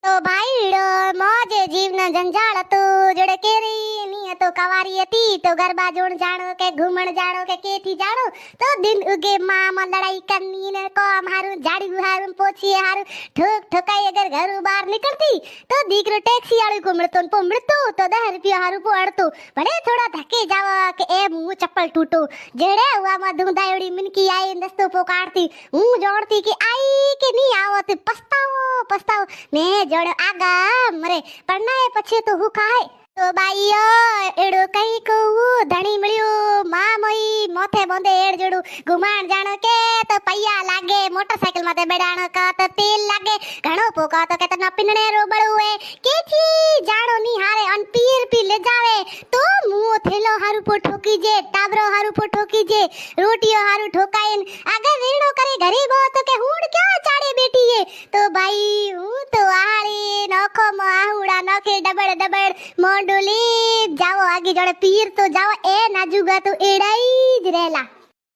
તો ભાઈડો મોજે જીવના જંજાળ હતું જોડે કેરી ની તો કવારી હતી તો ગરબા જોણ જાણો કે ઘૂમણ જાણો કે કેથી જાણો તો દિન ઉગે માં લડાઈ કરની ને કોમ હારું જાડી હારું પોછીએ હારું ઠોક ઠકાઈ અગર ઘર બહાર નીકળતી તો દીકરો ટેક્સી વાળું કુમળતો ને પોમળતો તો 10 રૂપિયા હારું પોડતો ભલે થોડા ધકે જાવ કે એ હું ચપ્પલ તૂટો જેડે હુઆમાં ધૂંધાયડી મિનકી આઈ દસ્તો પોકાડતી હું જોડતી કે આઈ કે ની આવત પસ્તાવો ને જોડ આગા મરે પરણાય પછી તો હું ખાય તો બાઈઓ એડો કઈ કહું ધણી મળ્યું માં મોઈ મોથે બોંધે એડ જોડું ગુમાણ જાણો કે તો પૈયા લાગે મોટરસાઇકલ માથે બેડાણો કા તો તેલ લાગે ઘણો પોકા તો કે તને પિનણે રોબળું એ કેથી જાણો ની હારે અન પી લે જાવે તો મુઓ થેલો હારું પો ઠોકી જે ટાબરો હારું પો ઠોકી જે રોટીઓ હારું ઠોકાઈન આગળ વીણો કરે ગરીબો તો કે હુડ ક્યાં ચાડે બેઠી એ તો ભાઈ હું તો આહારી નોખો આહુડા નોખે ડબડ મોંડુલી જાવો આગે જોડે પીર તો જાવો એ નાજુગા તો એડાઈ જ રહેલા